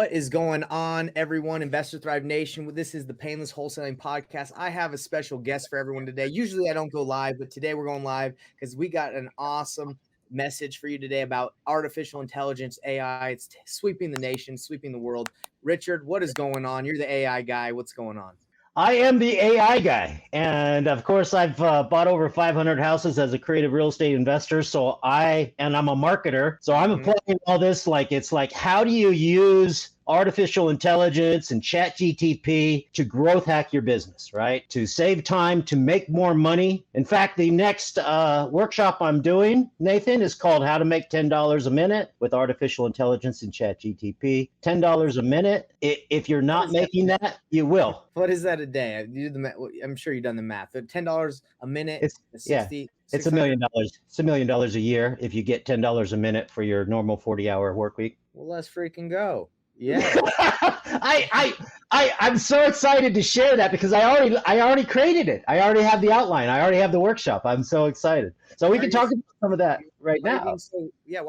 What is going on, everyone? Investor Thrive Nation. This is the Painless Wholesaling Podcast. I have a special guest for everyone today. Usually I don't go live, but today we're going live because we got an awesome message for you today about artificial intelligence, AI. It's sweeping the nation, sweeping the world. Richard, what is going on? You're the AI guy. What's going on? I am the AI guy. And of course, I've bought over 500 houses as a creative real estate investor. So I'm a marketer. So I'm applying all this it's like, how do you use artificial intelligence and chat GTP to growth hack your business, right? To save time, to make more money. In fact, the next workshop I'm doing, Nathan, is called How to Make $10 a Minute with Artificial Intelligence and chat GTP. $10 a minute. If you're not making that, you will. What is that a day? I'm sure you've done the math. $10 a minute. It's $1 million. It's $1 million a year if you get $10 a minute for your normal 40-hour work week. Well, let's freaking go. Yeah. I'm so excited to share that because I already created it. I already have the outline. I already have the workshop. I'm so excited. So we can talk about some of that right now. Why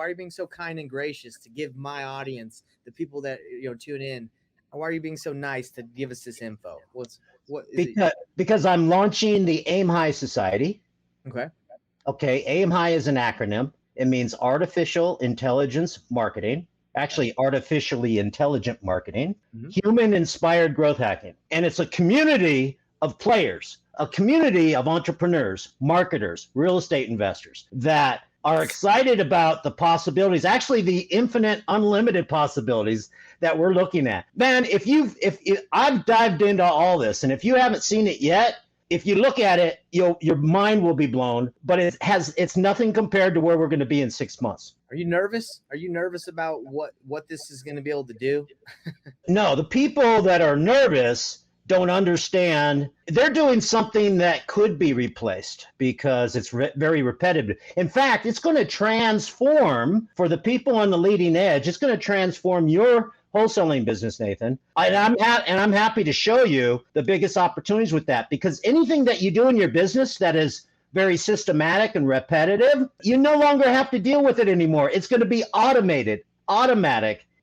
are you being so kind and gracious to give my audience, the people that tune in, why are you being so nice to give us this info? Because I'm launching the Aim High Society. Okay, Aim High is an acronym. It means Artificial Intelligence Marketing. Actually, artificially intelligent marketing, human-inspired growth hacking. And it's a community of players, a community of entrepreneurs, marketers, real estate investors that are excited about the possibilities, actually the infinite, unlimited possibilities that we're looking at. Man, if I've dived into all this, and if you haven't seen it yet, if you look at it, your mind will be blown, but it's nothing compared to where we're going to be in 6 months. Are you nervous? Are you nervous about what this is going to be able to do? No, the people that are nervous don't understand. They're doing something that could be replaced because it's very repetitive. In fact, it's going to transform, for the people on the leading edge, it's going to transform your wholesaling business, Nathan. And I'm happy to show you the biggest opportunities with that, because anything that you do in your business that is very systematic and repetitive, you no longer have to deal with it anymore. It's going to be automatic,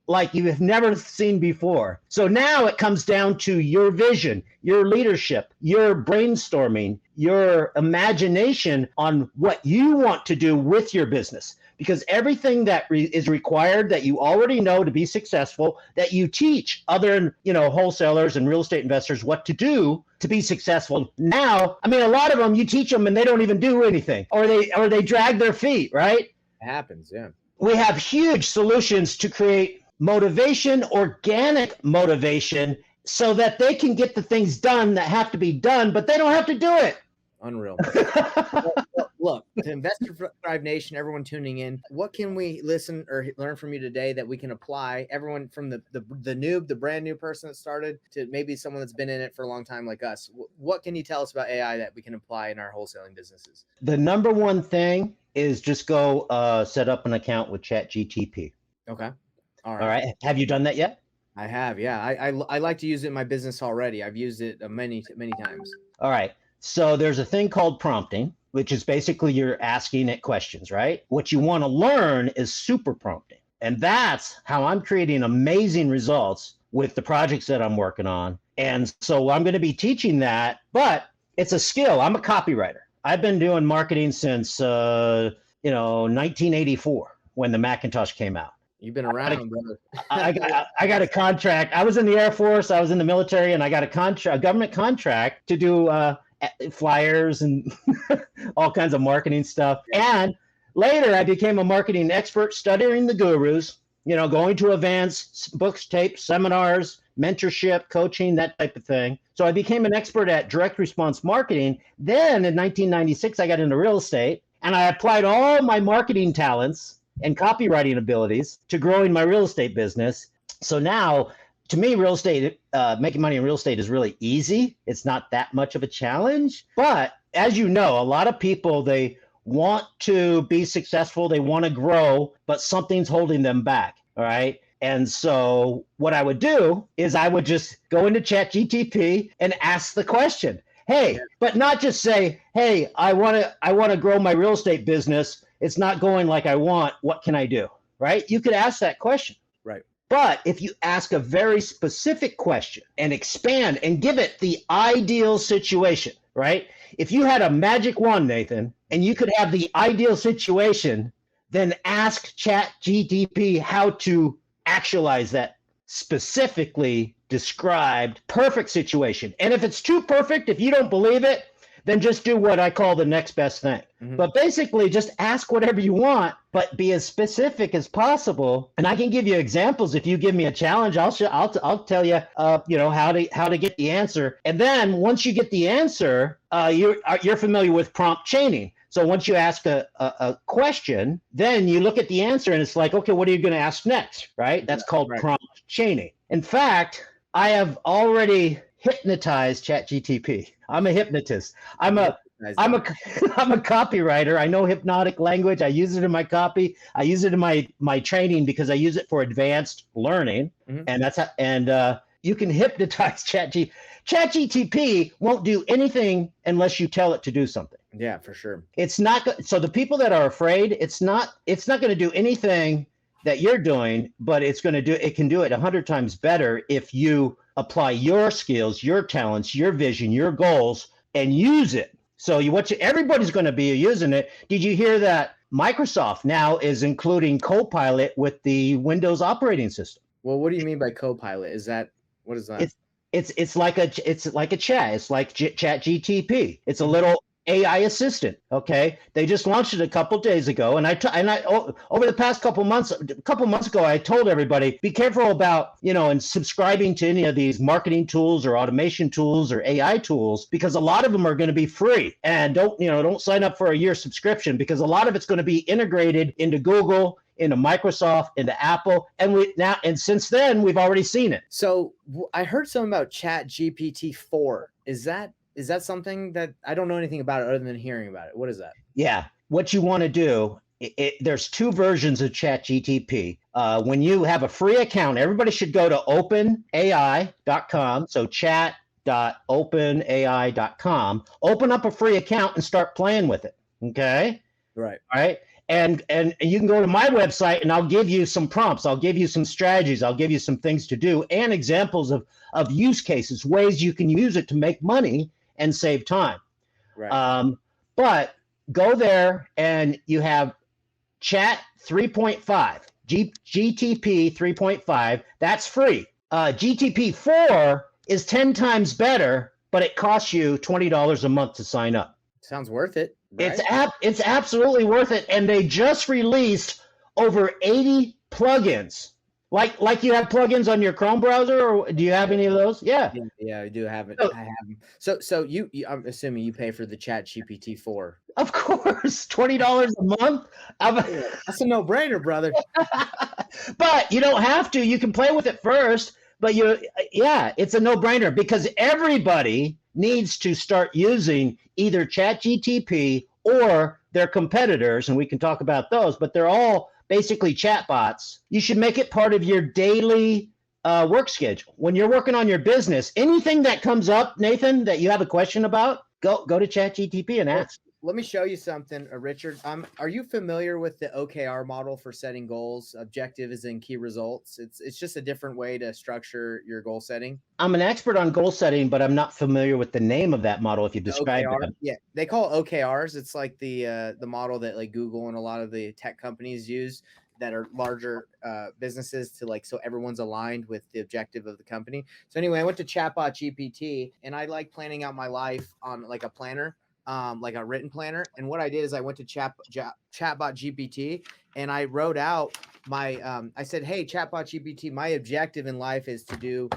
like you have never seen before. So now it comes down to your vision, your leadership, your brainstorming, your imagination on what you want to do with your business. Because everything that is required that you already know to be successful, that you teach other, wholesalers and real estate investors what to do to be successful. Now, a lot of them, you teach them and they don't even do anything, or they drag their feet, right? It happens, yeah. We have huge solutions to create motivation, organic motivation, so that they can get the things done that have to be done, but they don't have to do it. Unreal. Look, to Investor Thrive Nation, everyone tuning in, what can we listen or learn from you today that we can apply? Everyone from the noob, the brand new person that started, to maybe someone that's been in it for a long time like us. What can you tell us about AI that we can apply in our wholesaling businesses? The number one thing is just go set up an account with chat GTP. Okay. All right. Have you done that yet? I have, yeah. I like to use it in my business already. I've used it many times. All right. So there's a thing called prompting, which is basically you're asking it questions, right? What you want to learn is super prompting. And that's how I'm creating amazing results with the projects that I'm working on. And so I'm going to be teaching that, but it's a skill. I'm a copywriter. I've been doing marketing since 1984 when the Macintosh came out. You've been around, brother. I got a contract. I was in the Air Force. I was in the military, and I got a government contract to do flyers and all kinds of marketing stuff. And later I became a marketing expert, studying the gurus, going to events, books, tapes, seminars, mentorship, coaching, that type of thing. So I became an expert at direct response marketing. Then in 1996, I got into real estate, and I applied all my marketing talents and copywriting abilities to growing my real estate business. So now, to me, real estate, making money in real estate is really easy. It's not that much of a challenge. But as you know, a lot of people, they want to be successful, they want to grow, but something's holding them back. All right. And so what I would do is I would just go into ChatGTP and ask the question, hey, but not just say, hey, I want to grow my real estate business. It's not going like I want. What can I do? Right? You could ask that question. Right. But if you ask a very specific question and expand and give it the ideal situation, right? If you had a magic wand, Nathan, and you could have the ideal situation, then ask ChatGTP how to actualize that specifically described perfect situation. And if it's too perfect, if you don't believe it, then just do what I call the next best thing. Mm-hmm. But basically, just ask whatever you want, but be as specific as possible. And I can give you examples. If you give me a challenge, I'll tell you, how to get the answer. And then once you get the answer, you're familiar with prompt chaining. So once you ask a question, then you look at the answer and it's like, okay, what are you going to ask next, right? That's called prompt chaining. In fact, I have already hypnotized ChatGTP. I'm a hypnotist. I'm a copywriter. I know hypnotic language. I use it in my copy. I use it in my training because I use it for advanced learning. Mm-hmm. And you can hypnotize ChatGTP. ChatGTP won't do anything unless you tell it to do something. Yeah, for sure. It's not so the people that are afraid, it's not going to do anything that you're doing, but it can do it 100 times better if you apply your skills, your talents, your vision, your goals, and use it. So everybody's going to be using it. Did you hear that Microsoft now is including Copilot with the Windows operating system? Well, what do you mean by Copilot? What is that? It's like a chat. It's like ChatGTP. It's a little AI assistant. Okay, they just launched it a couple days ago, and over the past couple months ago, I told everybody be careful about and subscribing to any of these marketing tools or automation tools or AI tools, because a lot of them are going to be free, and don't sign up for a year subscription, because a lot of it's going to be integrated into Google, into Microsoft, into Apple, and since then we've already seen it. So I heard something about ChatGPT-4. Is that something that I don't know anything about it other than hearing about it? What is that? Yeah. What you want to do, there's two versions of ChatGTP. When you have a free account, everybody should go to openai.com. So chat.openai.com. Open up a free account and start playing with it. Okay? Right. All right. And you can go to my website and I'll give you some prompts. I'll give you some strategies. I'll give you some things to do and examples of use cases, ways you can use it to make money and save time. Right. But go there and you have Chat 3.5, GTP 3.5. That's free. GTP 4 is 10 times better, but it costs you $20 a month to sign up. Sounds worth it. Right? It's absolutely worth it. And they just released over 80 plugins. Like you have plugins on your Chrome browser, or do you have any of those? Yeah, I do have it. I have them. So you I'm assuming you pay for the ChatGPT 4. Of course, $20 a month. That's a no-brainer, brother. But you don't have to. You can play with it first. But it's a no-brainer, because everybody needs to start using either ChatGTP or their competitors, and we can talk about those. But they're all basically chatbots. You should make it part of your daily work schedule. When you're working on your business, anything that comes up, Nathan, that you have a question about, go to ChatGTP and ask. Let me show you something, Richard. Are you familiar with the OKR model for setting goals? Objective is in key results. It's just a different way to structure your goal setting. I'm an expert on goal setting, but I'm not familiar with the name of that model. If you describe it, yeah, they call it OKRs. It's like the model that like Google and a lot of the tech companies use that are larger businesses to so everyone's aligned with the objective of the company. So anyway, I went to Chatbot GPT, and I like planning out my life on like a planner. Like a written planner. And what I did is I went to Chatbot GPT and I wrote out my, I said, hey, Chatbot GPT, my objective in life is to do,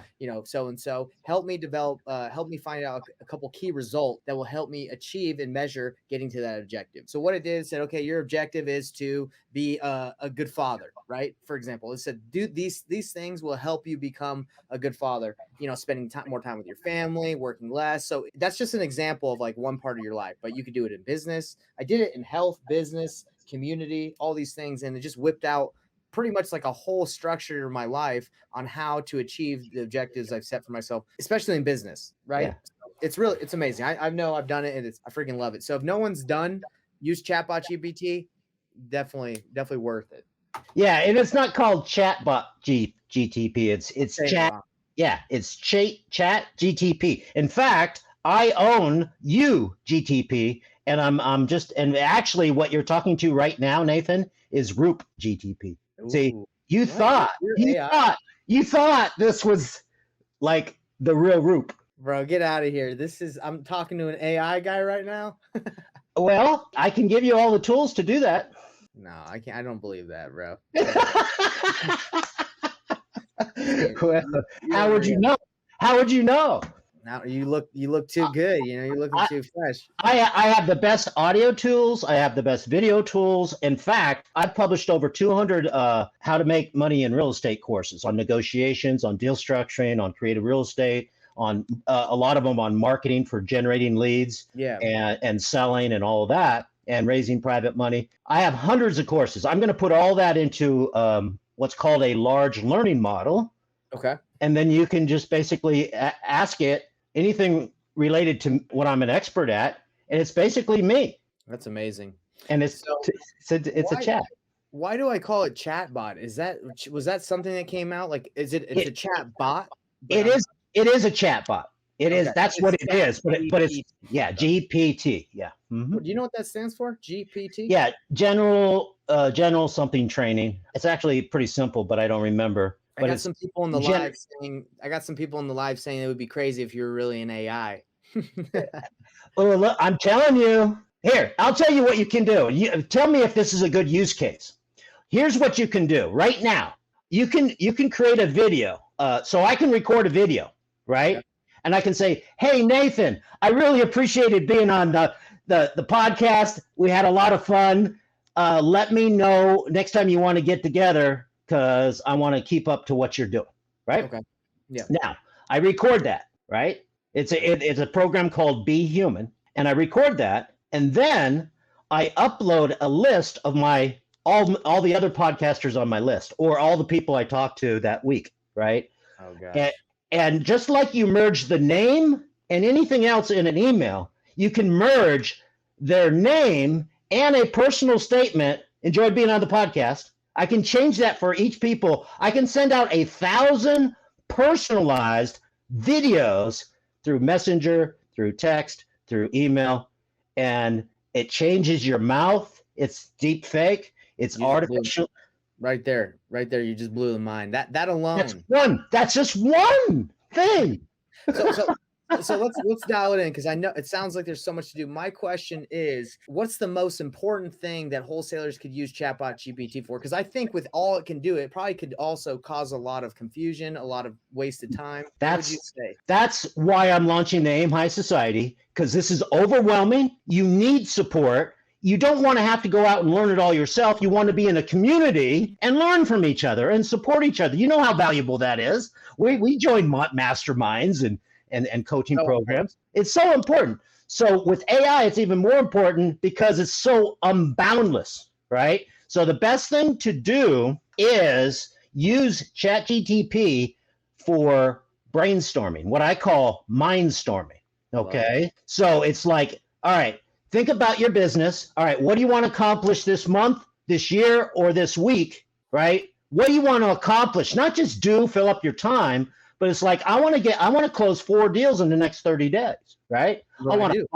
so-and-so. Help me find out a couple key results that will help me achieve and measure getting to that objective. So what it did is said, okay, your objective is to be a good father, right? For example, it said, do these things will help you become a good father, spending more time with your family, working less. So that's just an example of like one part of your life, but you could do it in business. I did it in health, business, community, all these things. And it just whipped out pretty much like a whole structure of my life on how to achieve the objectives I've set for myself, especially in business, right? Yeah. It's amazing. I know I've done it and I freaking love it. So if no one's use Chatbot GPT, definitely worth it. Yeah, and it's not called chatbot GTP. It's Saying it chat. wrong. Yeah, it's chat GTP. In fact, I own you GTP, and I'm just and actually what you're talking to right now, Nathan, is Roop GTP. See, Ooh, you what? thought You're you AI, thought you thought this was like the real Roop. bro. Get out of here. I'm talking to an AI guy right now. Well, I can give you all the tools to do that. No, I can't. I don't believe that, bro. I can't. Well, You how don't would you forget. know? How would you know? Now you look too good. You're looking I, too fresh. I have the best audio tools. I have the best video tools. In fact, I've published over 200 how to make money in real estate courses on negotiations, on deal structuring, on creative real estate, on a lot of them on marketing for generating leads Yeah. and selling and all of that and raising private money. I have hundreds of courses. I'm going to put all that into what's called a large learning model. Okay. And then you can just basically ask it anything related to what I'm an expert at, and it's basically me. That's amazing. And So it's a why chat. why do I call it chatbot? Was that something that came out? Like, it's a It chat bot, but it is it is a chat bot. It okay. is that's what It's it is. But it's ChatGPT. yeah, GPT. Yeah. Do you know what that stands for? GPT? Yeah, general something training. It's actually pretty simple, but I don't remember. I But got it's some people in the gen live saying it would be crazy if you were really an AI. oh, look, I'm telling you. Here, I'll tell you what you can do. You tell me if this is a good use case. Here's what you can do right now. You can create a video. So I can record a video, right? Okay. And I can say, "Hey Nathan, I really appreciated being on the podcast. We had a lot of fun. Let me know next time you want to get together because I want to keep up to what you're doing." Right Okay. Yeah. now, I record that. Right? It's a program called Be Human, and I record that, and then I upload a list of my all the other podcasters on my list or all the people I talked to that week, right? Oh And, gosh. and just like you merge the name and anything else in an email, you can merge their name and a personal statement. Enjoyed being on the podcast. I can change that for each people. I can send out 1,000 personalized videos through Messenger, through text, through email, and it changes your mouth. It's deep fake. It's You just blew artificial. right there. Right there. You just blew the mind. That That's alone. one. That's just one thing. So so let's dial it in because I know it sounds like there's so much to do. My question is, what's the most important thing that wholesalers could use chatbot GPT for? Because I think with all it can do, it probably could also cause a lot of confusion, a lot of wasted time. What would you That's say? that's why I'm launching the Aim High Society because this is overwhelming. You need support. You don't want to have to go out and learn it all yourself. You want to be in a community and learn from each other and support each other. You know how valuable that is. We join masterminds and coaching So important. programs. It's so important. So with AI, it's even more important because it's so unboundless, right? So the best thing to do is use ChatGTP for brainstorming, what I call mindstorming. Love it. Okay. So it's like, all right, think about your business. All right, what do you want to accomplish this month, this year, or this week? Right? What do you want to accomplish? Not just fill up your time, but it's like I want to close 4 deals in the next 30 days. Right? What I do.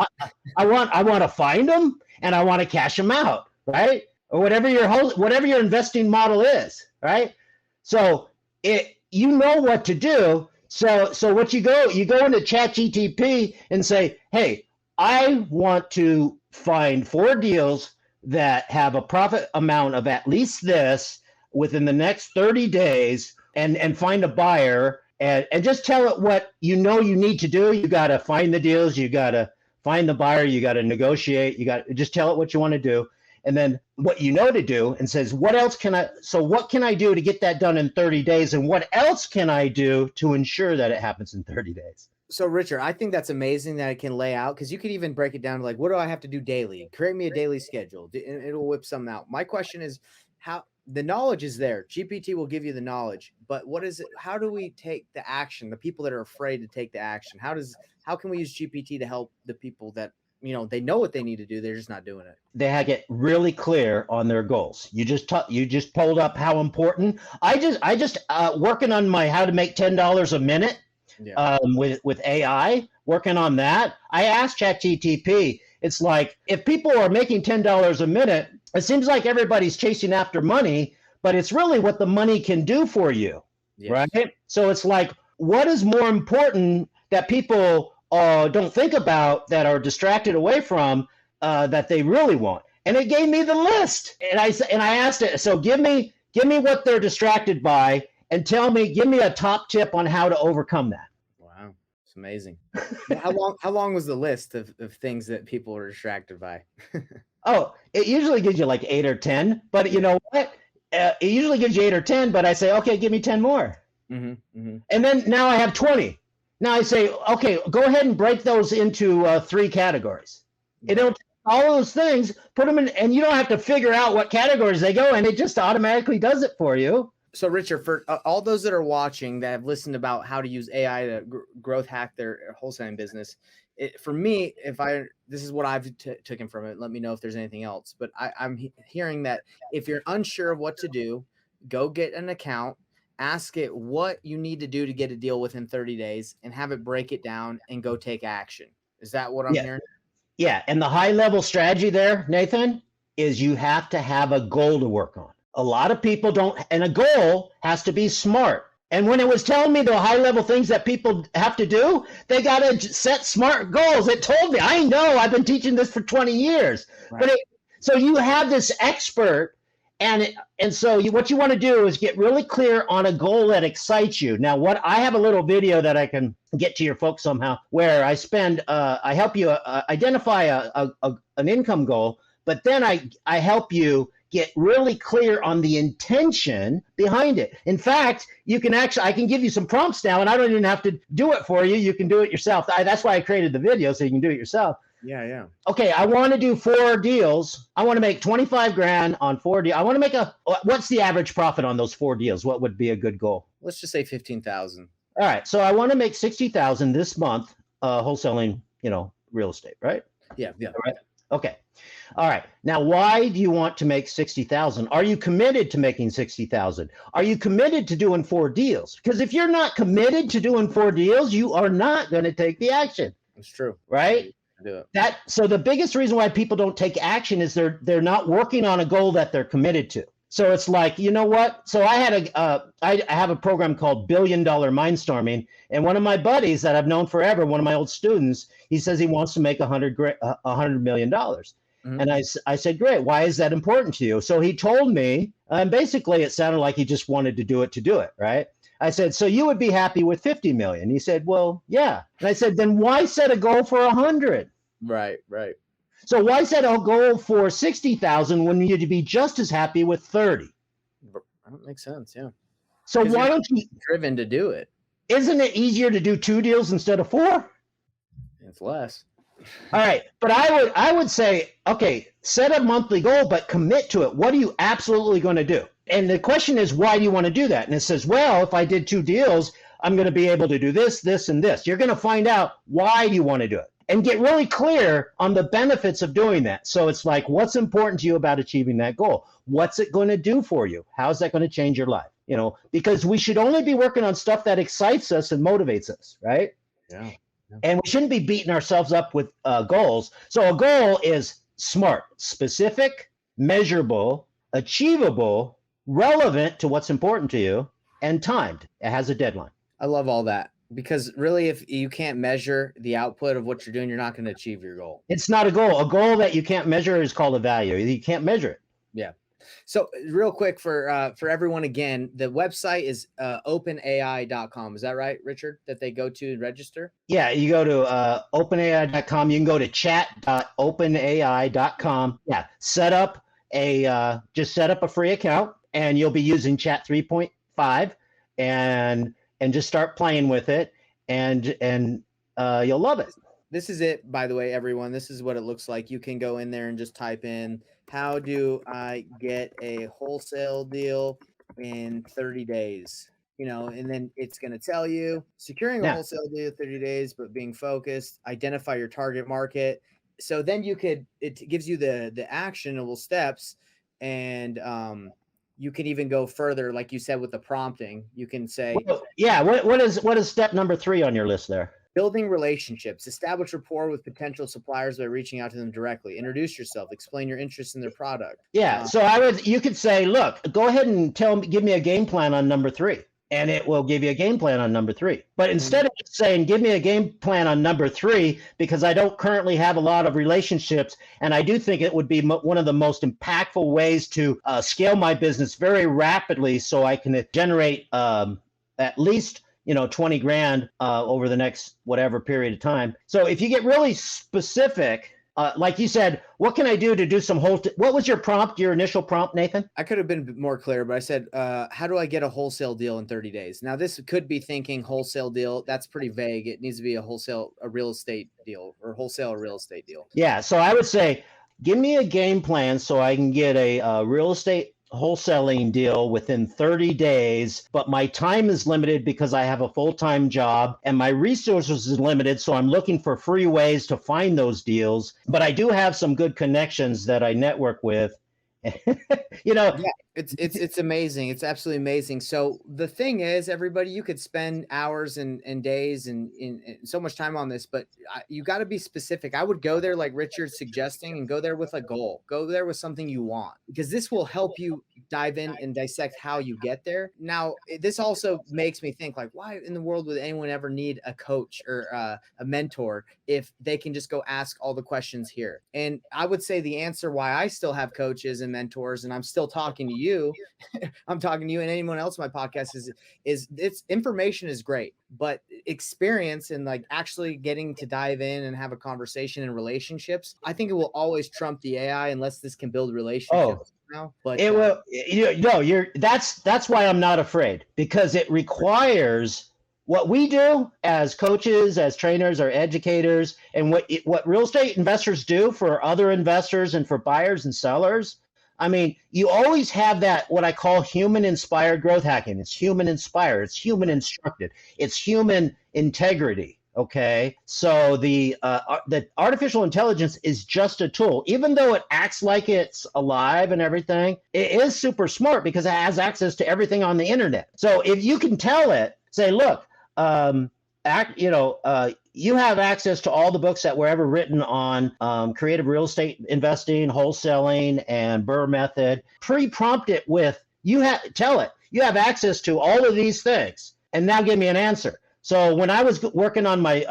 I want to find them and I want to cash them out. Right? Or whatever your investing model is. Right? So you know what to do. So what you go into ChatGTP and say, hey, I want to find 4 deals that have a profit amount of at least this within the next 30 days and find a buyer and just tell it what you need to do. You got to find the deals, you got to find the buyer, you got to negotiate, you got to just tell it what you want to do and then what you know to do and says what can I do to get that done in 30 days and what else can I do to ensure that it happens in 30 days. So Richard, I think that's amazing that it can lay out because you could even break it down to like, what do I have to do daily? Create me a daily schedule, and it'll whip something out. My question is, how the knowledge is there. GPT will give you the knowledge, but what is it? How do we take the action? The people that are afraid to take the action. How can we use GPT to help the people that they know what they need to do. They're just not doing it. They had to get really clear on their goals. You just pulled up how important. I just working on my how to make $10 a minute Yeah. with AI, working on that. I asked ChatGTP. It's like if people are making $10 a minute, it seems like everybody's chasing after money, but it's really what the money can do for you, Yes. right? So it's like, what is more important that people don't think about, that are distracted away from, that they really want? And it gave me the list, and I asked it. So give me what they're distracted by, and give me a top tip on how to overcome that. Wow. It's amazing. How long was the list of things that people were distracted by? Oh, it usually gives you like 8 or 10, but you Yeah. know what? It usually gives you 8 or 10, but I say, okay, give me 10 more. Mm-hmm. And then now I have 20. Now I say, okay, go ahead and break those into 3 categories. And it'll take all those things, put them in, and you don't have to figure out what categories they go in. It just automatically does it for you. So, Richard, for all those that are watching that have listened about how to use AI to growth hack their wholesaling business, for me, this is what I've taken from it. Let me know if there's anything else. But I'm hearing that if you're unsure of what to do, go get an account, ask it what you need to do to get a deal within 30 days, and have it break it down and go take action. Is that what I'm Yeah. hearing? Yeah. And the high level strategy there, Nathan, is you have to have a goal to work on. A lot of people don't, and a goal has to be smart. And when it was telling me the high level things that people have to do, they got to set smart goals. It told me, I know, I've been teaching this for 20 years. Right. So you have this expert, and so what you want to do is get really clear on a goal that excites you. Now, I have a little video that I can get to your folks somehow, where I help you identify an income goal, but then I help you get really clear on the intention behind it. In fact, I can give you some prompts now, and I don't even have to do it for you. You can do it yourself. That's why I created the video, so you can do it yourself. Yeah. Okay, I want to do 4 deals. I want to make 25 grand on 4 deals. I want to make what's the average profit on those 4 deals? What would be a good goal? Let's just say 15,000. All right, so I want to make 60,000 this month, wholesaling, real estate, right? Yeah. Right. Okay. All right. Now, why do you want to make 60,000? Are you committed to making 60,000? Are you committed to doing 4 deals? Because if you're not committed to doing 4 deals, you are not going to take the action. It's true. Right? Do it. So the biggest reason why people don't take action is they're not working on a goal that they're committed to. So it's like, you know what? So I have a program called $1 Billion Mindstorming, and one of my buddies that I've known forever, one of my old students, he says he wants to make $100 million. Mm-hmm. And I said, great. Why is that important to you? So he told me, and basically it sounded like he just wanted to do it, right? I said, so you would be happy with 50 million? He said, well, yeah. And I said, then why set a goal for 100? Right. So why set a goal for 60,000 when you'd be just as happy with 30? That makes sense. Yeah. So why don't you driven to do it? Isn't it easier to do 2 deals instead of 4? It's less. All right. But I would say, okay, set a monthly goal, but commit to it. What are you absolutely going to do? And the question is, why do you want to do that? And it says, well, if I did 2 deals, I'm going to be able to do this, this, and this. You're going to find out why do you want to do it and get really clear on the benefits of doing that. So it's like, what's important to you about achieving that goal? What's it going to do for you? How's that going to change your life? Because we should only be working on stuff that excites us and motivates us, right? Yeah. And we shouldn't be beating ourselves up with goals. So a goal is smart, specific, measurable, achievable, relevant to what's important to you, and timed. It has a deadline. I love all that, because really, if you can't measure the output of what you're doing, you're not going to achieve your goal. It's not a goal. A goal that you can't measure is called a value. You can't measure it. Yeah. So real quick for everyone, again, the website is openai.com. Is that right, Richard, that they go to and register? Yeah, you go to openai.com. You can go to chat.openai.com. Yeah, just set up a free account, and you'll be using chat 3.5 and just start playing with it, and you'll love it. This is it, by the way, everyone. This is what it looks like. You can go in there and just type in, how do I get a wholesale deal in 30 days? And then it's going to tell you securing a wholesale deal 30 days, but being focused, identify your target market, so then it gives you the actionable steps, and you can even go further, like you said, with the prompting. You can say, Well, yeah. What is step number 3 on your list there? building relationships, establish rapport with potential suppliers by reaching out to them directly, introduce yourself, explain your interest in their product. Yeah. So you could say, look, go ahead and give me a game plan on number 3. And it will give you a game plan on number 3. But instead of saying, give me a game plan on number 3, because I don't currently have a lot of relationships, and I do think it would be one of the most impactful ways to scale my business very rapidly, so I can generate at least 20 grand over the next whatever period of time. So if you get really specific, like you said, what can I do to do some what was your prompt, your initial prompt, Nathan? I could have been more clear, but I said, how do I get a wholesale deal in 30 days? Now, this could be thinking wholesale deal. That's pretty vague. It needs to be a real estate deal, or wholesale real estate deal. Yeah. So I would say, give me a game plan so I can get a real estate wholesaling deal within 30 days, but my time is limited because I have a full-time job and my resources is limited. So I'm looking for free ways to find those deals, but I do have some good connections that I network with. Yeah, it's amazing. It's absolutely amazing. So the thing is, everybody, you could spend hours and days and so much time on this, but you got to be specific. I would go there like Richard's suggesting, and go there with a goal. Go there with something you want, because this will help you dive in and dissect how you get there. Now, this also makes me think, like, why in the world would anyone ever need a coach or a mentor if they can just go ask all the questions here? And I would say the answer why I still have coaches and mentors and I'm still talking to you, I'm talking to you and anyone else on my podcast is it's information is great, but experience and like actually getting to dive in and have a conversation and relationships, I think it will always trump the AI unless this can build relationships. Now, but it will. That's why I'm not afraid, because it requires what we do as coaches, as trainers, or educators, and what real estate investors do for other investors and for buyers and sellers. I mean, you always have that, what I call human inspired growth hacking. It's human inspired, it's human instructed, it's human integrity. Okay. So the artificial intelligence is just a tool. Even though it acts like it's alive and everything, it is super smart because it has access to everything on the internet. So if you can tell it, say, look, you have access to all the books that were ever written on creative real estate investing, wholesaling, and Burr method. Pre-prompt it with, tell it, you have access to all of these things, and now give me an answer. So when I was working on my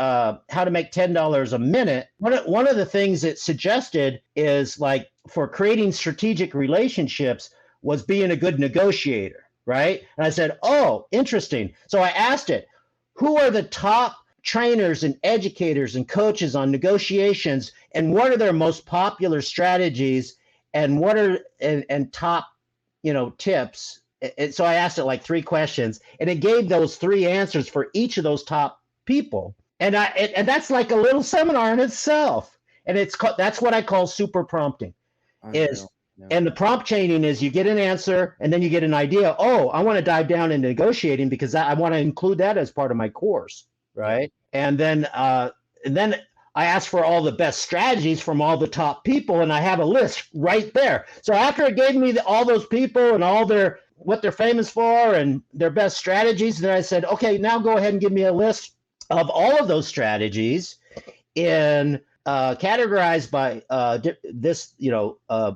how to make $10 a minute, one of the things it suggested is, like, for creating strategic relationships was being a good negotiator, right? And I said, oh, interesting. So I asked it, who are the top trainers and educators and coaches on negotiations, and what are their most popular strategies, and what are and top tips? And so I asked it like 3 questions, and it gave those 3 answers for each of those top people, and that's like a little seminar in itself. And that's what I call super prompting. And the prompt chaining is, you get an answer and then you get an idea. Oh, I want to dive down into negotiating because I want to include that as part of my course, right? And then I asked for all the best strategies from all the top people, and I have a list right there. So after it gave me all those people and all what they're famous for and their best strategies, then I said, okay, now go ahead and give me a list of all of those strategies in categorized by this,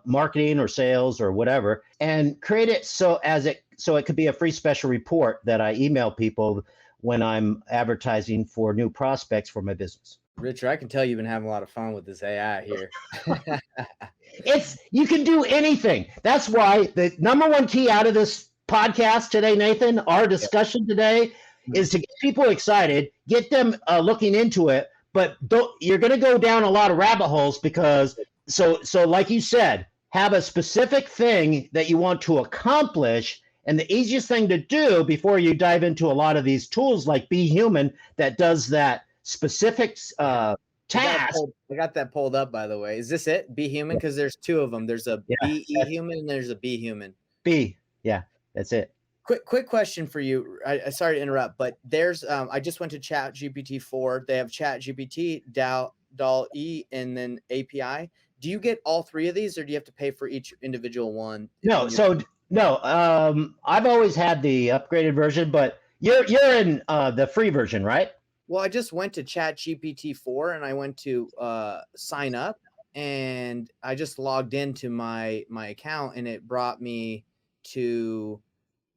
marketing or sales or whatever, and create it so it could be a free special report that I email people when I'm advertising for new prospects for my business. Richard, I can tell you've been having a lot of fun with this AI here. You can do anything. That's why the number one key out of this podcast today, Nathan, our discussion today, is to get people excited, get them looking into it. But you're going to go down a lot of rabbit holes because, so like you said, have a specific thing that you want to accomplish. And the easiest thing to do before you dive into a lot of these tools like Be Human that does that specific task. I got that pulled up, by the way. Is this it? Be Human? Because there's 2 of them. There's a Be Human and there's a Be Human. Yeah, that's it. Quick question for you. I sorry to interrupt, but there's I just went to Chat GPT 4. They have Chat GPT doll-E and then API. Do you get all three of these, or do you have to pay for each individual one? No, so no, I've always had the upgraded version, but you're in the free version, right? Well, I just went to Chat GPT 4 and I went to sign up, and I just logged into my account and it brought me to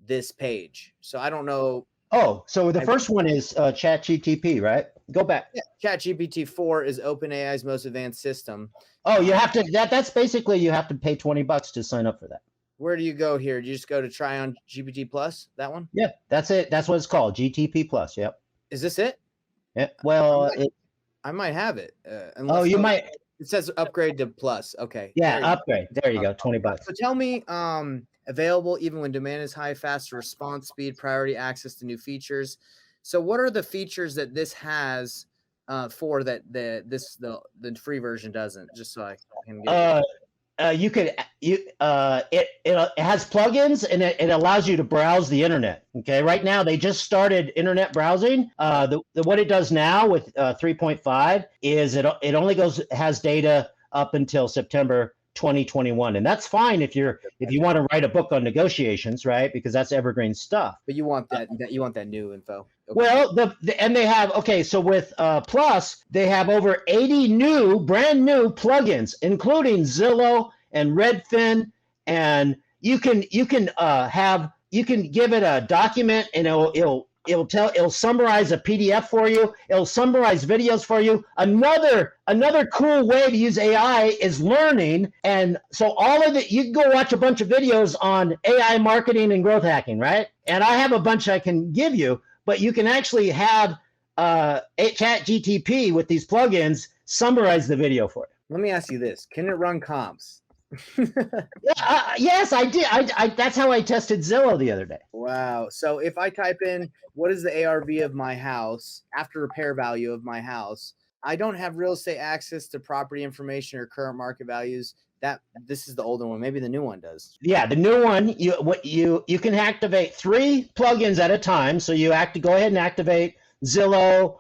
this page. So I don't know. Oh, so the first one is ChatGTP, right? Go back. Yeah, Chat GPT 4 is OpenAI's most advanced system. Oh, you have to that's basically you have to pay $20 to sign up for that. Where do you go here? Do you just go to try on GPT Plus? That one? Yeah, that's it. That's what it's called, GTP Plus. Yep. Is this it? Yeah. Well, I might have it. Oh, you might. It says upgrade to Plus. Okay. Yeah, upgrade. There you go. $20. So tell me, available even when demand is high, faster response speed, priority access to new features. So what are the features that this has for that the free version doesn't? Just so I can get you could it has plugins and it allows you to browse the internet. Okay, right now they just started internet browsing. What it does now with 3.5 is it only has data up until September 2021, and that's fine if you want to write a book on negotiations, right? Because that's evergreen stuff. But you want that new info. Okay. Well, and they have so with Plus they have over 80 brand new plugins, including Zillow and Redfin, and you can give it a document and it'll summarize a PDF for you. It'll summarize videos for you. Another cool way to use AI is learning. And so all of it, you can go watch a bunch of videos on AI marketing and growth hacking, right? And I have a bunch I can give you, but you can actually have ChatGTP with these plugins summarize the video for you. Let me ask you this. Can it run comps? Yes, I did. I that's how I tested Zillow the other day. Wow. So if I type in what is the ARV of my house after repair value of my house, I don't have real estate access to property information or current market values. This is the older one. Maybe the new one does. Yeah, the new one. You can activate 3 plugins at a time. So you have to go ahead and activate Zillow,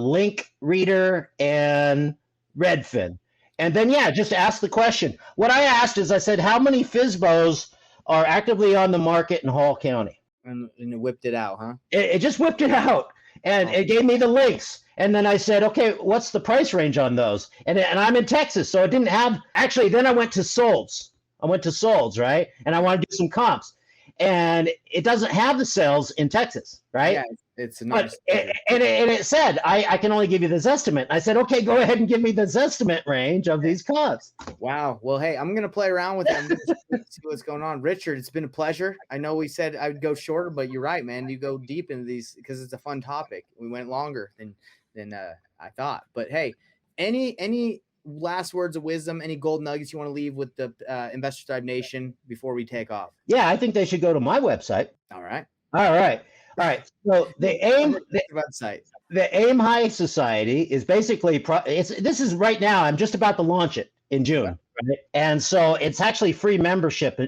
Link Reader, and Redfin. And then, just ask the question. What I asked is, I said, how many FSBOs are actively on the market in Hall County? And it whipped it out, huh? It just whipped it out, and it gave me the links. And then I said, okay, what's the price range on those? And I'm in Texas, so it didn't have – actually, then I went to Solds. Right? And I want to do some comps. And it doesn't have the sales in Texas, right? Yeah, it's nice. And it said, I can only give you this estimate. I said, okay, go ahead and give me this estimate range of these comps. Wow. Well, hey, I'm going to play around with them, see what's going on. Richard, it's been a pleasure. I know we said I would go shorter, but you're right, man. You go deep into these because it's a fun topic. We went longer than I thought. But hey, any last words of wisdom, any gold nuggets you want to leave with the Investor Thrive Nation before we take off? Yeah, I think they should go to my website. All right. So the website. The AIM High Society is basically this is right now. I'm just about to launch it in June, right? And so it's actually free membership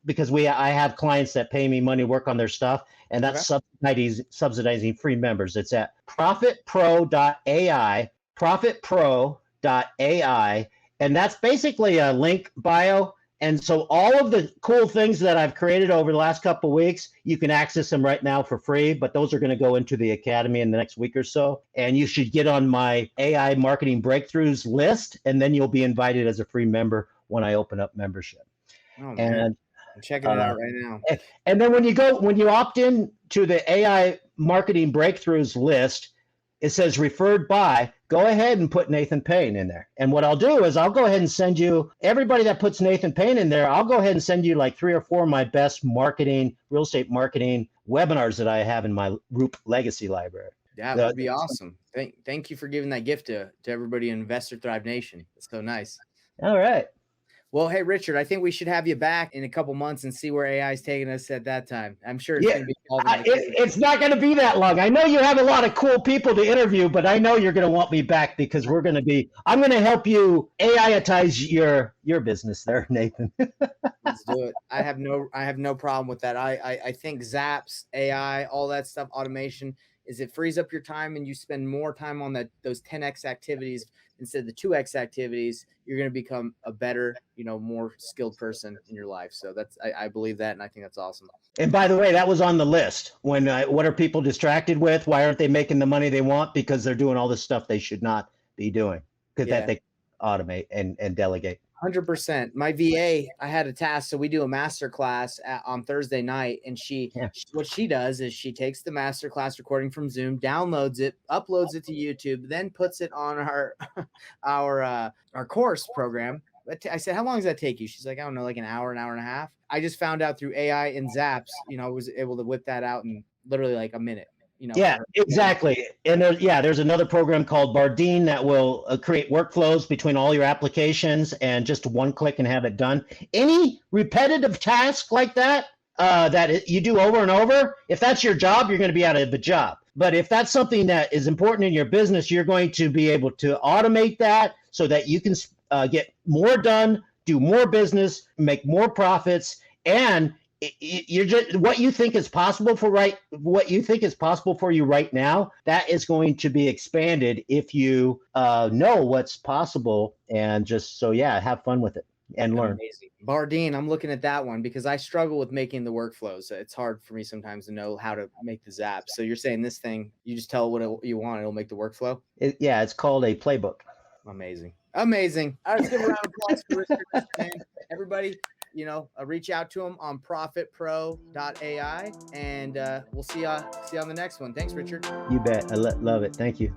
because I have clients that pay me money to work on their stuff, and that's subsidizing free members. It's at profitpro.ai, profitpro.ai, and that's basically a link bio. And so all of the cool things that I've created over the last couple of weeks, you can access them right now for free, but those are going to go into the academy in the next week or so. And you should get on my AI marketing breakthroughs list, and then you'll be invited as a free member when I open up membership. Oh, man. And I'm checking it out right now. And then when you opt in to the AI marketing breakthroughs list, it says referred by, go ahead and put Nathan Payne in there. And what I'll do is I'll go ahead and send you, everybody that puts Nathan Payne in there, I'll go ahead and send you like 3 or 4 of my best real estate marketing webinars that I have in my Roop Legacy library. Yeah, that would be awesome. Thank you for giving that gift to everybody in Investor Thrive Nation. It's so nice. All right. Well, hey, Richard, I think we should have you back in a couple months and see where AI is taking us at that time. I'm sure it's going to be it's not going to be that long. I know you have a lot of cool people to interview, but I know you're going to want me back because I'm going to help you AI-itize your business there, Nathan. Let's do it. I have no problem with that. I think Zaps, AI, all that stuff, automation is it frees up your time and you spend more time on those 10x activities instead of the 2x activities. You're going to become a better, more skilled person in your life. So I believe that, and I think that's awesome. And by the way, that was on the list. When what are people distracted with? Why aren't they making the money they want? Because they're doing all this stuff they should not be doing. Because that they automate and delegate. 100%. My VA, I had a task. So we do a master class on Thursday night. And what she does is she takes the master class recording from Zoom, downloads it, uploads it to YouTube, then puts it on our course program. I said, how long does that take you? She's like, I don't know, like an hour and a half. I just found out through AI and Zaps, I was able to whip that out in literally like a minute. Yeah, exactly. And there's another program called Bardeen that will create workflows between all your applications and just one click and have it done. Any repetitive task like that, you do over and over, if that's your job, you're going to be out of the job. But if that's something that is important in your business, you're going to be able to automate that so that you can get more done, do more business, make more profits, and you're just what you think is possible for you right now, that is going to be expanded if you know what's possible, and just have fun with it and learn. Amazing. Bardeen, I'm looking at that one because I struggle with making the workflows. It's hard for me sometimes to know how to make the zaps. So you're saying this thing, you just tell what you want, it'll make the workflow? It's called a playbook. Amazing. All right, let's give a round of applause for Richard. Everybody, reach out to him on profitpro.ai, and we'll see you on the next one. Thanks, Richard. You bet. I love it. Thank you.